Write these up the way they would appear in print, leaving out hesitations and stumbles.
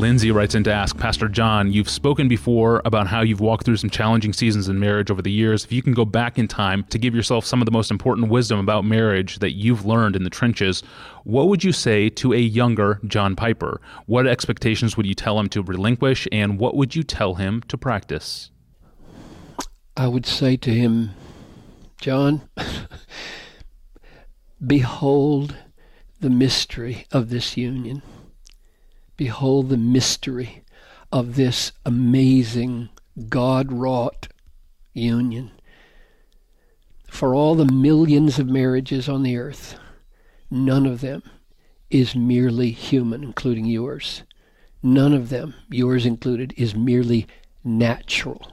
Lindsay writes in to ask, Pastor John, you've spoken before about how you've walked through some challenging seasons in marriage over the years. If you can go back in time to give yourself some of the most important wisdom about marriage that you've learned in the trenches, what would you say to a younger John Piper? What expectations would you tell him to relinquish, and what would you tell him to practice? I would say to him, John, behold the mystery of this union. Behold the mystery of this amazing God-wrought union. For all the millions of marriages on the earth, none of them is merely human, including yours. None of them, yours included, is merely natural.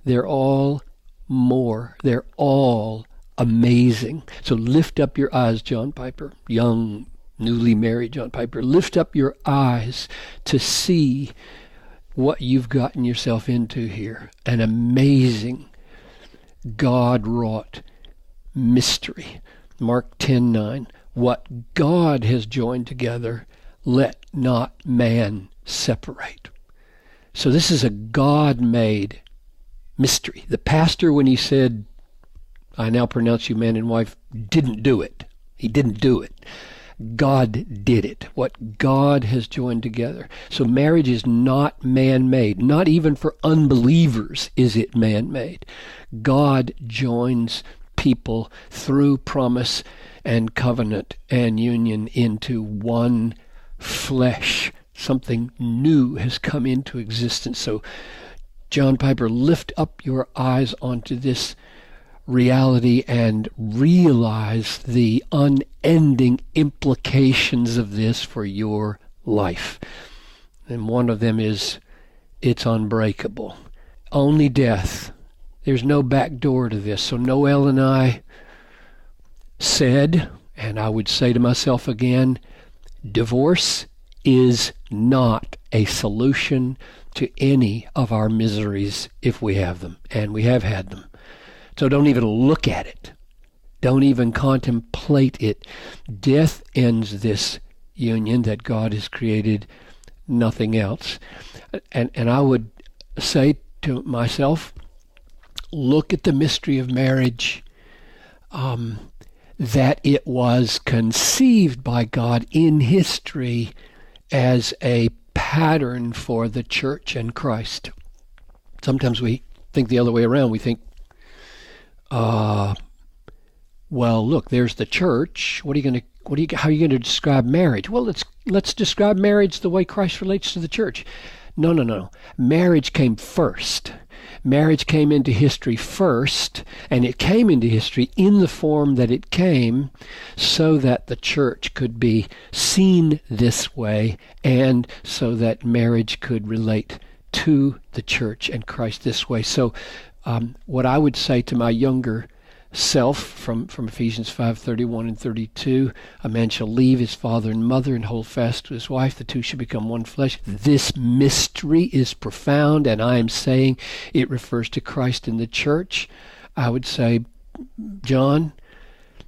They're all more. They're all amazing. So lift up your eyes, John Piper, young, newly married John Piper. Lift up your eyes to see what you've gotten yourself into here. An amazing God-wrought mystery. Mark 10:9. What God has joined together, let not man separate. So this is a God-made mystery. The pastor, when he said, I now pronounce you man and wife, didn't do it. He didn't do it. God did it. What God has joined together. So marriage is not man-made. Not even for unbelievers is it man-made. God joins people through promise and covenant and union into one flesh. Something new has come into existence. So John Piper, lift up your eyes onto this reality and realize the unending implications of this for your life. And one of them is, it's unbreakable. Only death. There's no back door to this. So Noel and I said, and I would say to myself again, divorce is not a solution to any of our miseries if we have them, and we have had them. So don't even look at it. Don't even contemplate it. Death ends this union that God has created, nothing else. And I would say to myself, look at the mystery of marriage, that it was conceived by God in history as a pattern for the church and Christ. Sometimes we think the other way around. We think, well, look, there's the church. How are you going to describe marriage? Well, let's describe marriage the way Christ relates to the church. No. Marriage came first. Marriage came into history first, and it came into history in the form that it came so that the church could be seen this way and so that marriage could relate to the church and Christ this way. So what I would say to my younger self from Ephesians 5:31 and 32, a man shall leave his father and mother and hold fast to his wife, the two shall become one flesh. This mystery is profound, and I am saying it refers to Christ and the church. I would say, John,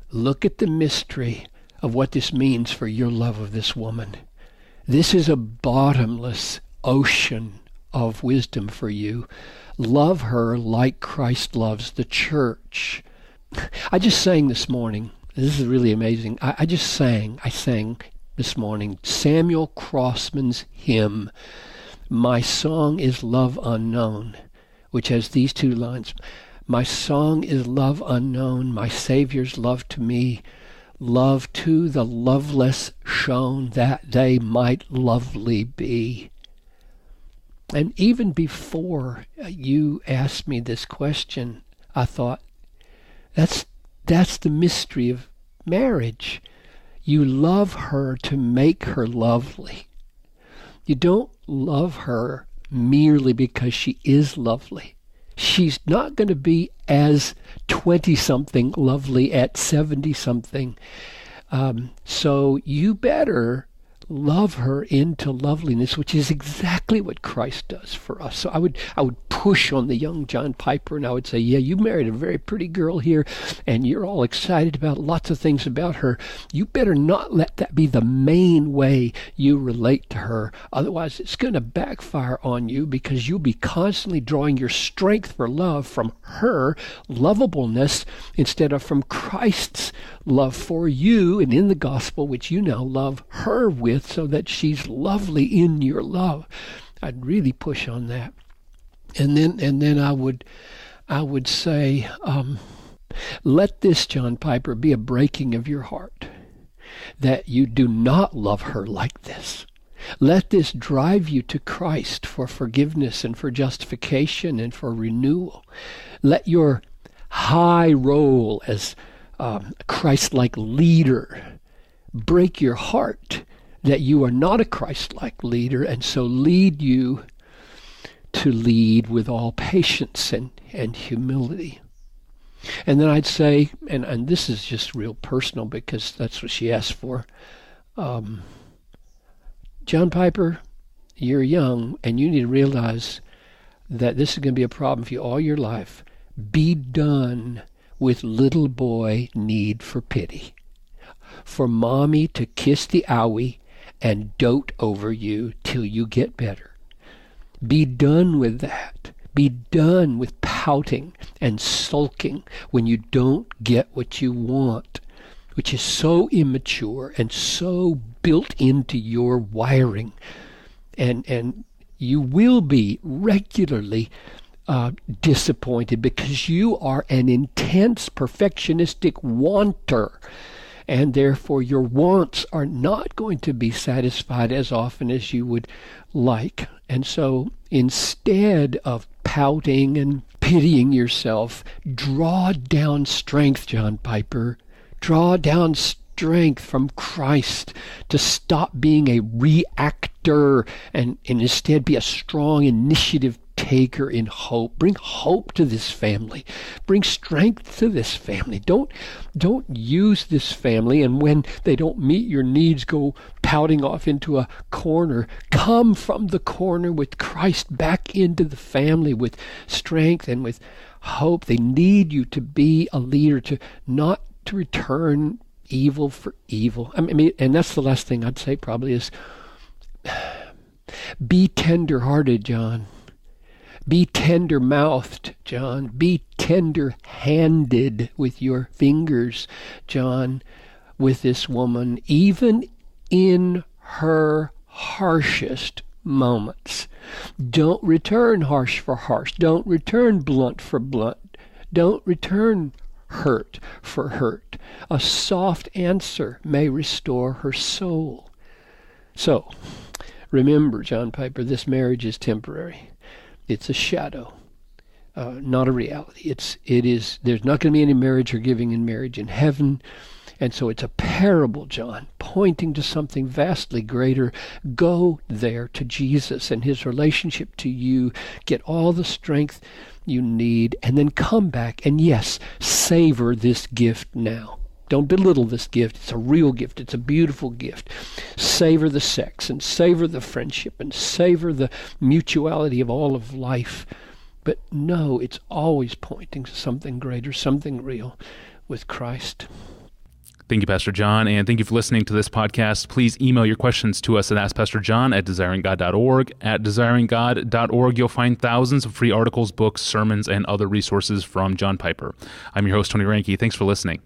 look at the mystery of what this means for your love of this woman. This is a bottomless ocean of wisdom for you. Love her like Christ loves the church. I just sang this morning. This is really amazing. I sang this morning Samuel Crossman's hymn, My Song is Love Unknown, which has these two lines. My song is love unknown, my Savior's love to me, love to the loveless shown, that they might lovely be. And even before you asked me this question, I thought, that's the mystery of marriage. You love her to make her lovely. You don't love her merely because she is lovely. She's not going to be as 20-something lovely at 70-something. So you better love her into loveliness, which is exactly what Christ does for us. So I would push on the young John Piper, and I would say, yeah, you married a very pretty girl here, and you're all excited about lots of things about her. You better not let that be the main way you relate to her. Otherwise, it's going to backfire on you, because you'll be constantly drawing your strength for love from her lovableness instead of from Christ's love for you and in the gospel, which you now love her with, so that she's lovely in your love. I'd really push on that. And then I would say, let this, John Piper, be a breaking of your heart, that you do not love her like this. Let this drive you to Christ for forgiveness and for justification and for renewal. Let your high role as a Christ-like leader break your heart that you are not a Christ-like leader, and so lead you to lead with all patience and humility. And then I'd say, and this is just real personal because that's what she asked for, John Piper, you're young, and you need to realize that this is going to be a problem for you all your life. Be done with little boy need for pity. For mommy to kiss the owie and dote over you till you get better. Be done with that. Be done with pouting and sulking when you don't get what you want, which is so immature and so built into your wiring. And you will be regularly disappointed because you are an intense perfectionistic wanter, and therefore your wants are not going to be satisfied as often as you would like. And so instead of pouting and pitying yourself, draw down strength, John Piper. Draw down strength from Christ to stop being a reactor and instead be a strong initiative taker in hope. Bring hope to this family. Bring strength to this family. Don't use this family, and when they don't meet your needs, go pouting off into a corner. Come from the corner with Christ back into the family with strength and with hope. They need you to be a leader, to not to return evil for evil. I mean, and that's the last thing I'd say probably is be tender-hearted, John. Be tender-mouthed, John. Be tender-handed with your fingers, John, with this woman, even in her harshest moments. Don't return harsh for harsh. Don't return blunt for blunt. Don't return hurt for hurt. A soft answer may restore her soul. So, remember, John Piper, this marriage is temporary. It's a shadow, not a reality. There's not going to be any marriage or giving in marriage in heaven. And so it's a parable, John, pointing to something vastly greater. Go there to Jesus and his relationship to you. Get all the strength you need, and then come back and, yes, savor this gift now. Don't belittle this gift. It's a real gift. It's a beautiful gift. Savor the sex and savor the friendship and savor the mutuality of all of life. But no, it's always pointing to something greater, something real with Christ. Thank you, Pastor John, and thank you for listening to this podcast. Please email your questions to us at AskPastorJohn@desiringgod.org. At desiringgod.org, you'll find thousands of free articles, books, sermons, and other resources from John Piper. I'm your host, Tony Ranke. Thanks for listening.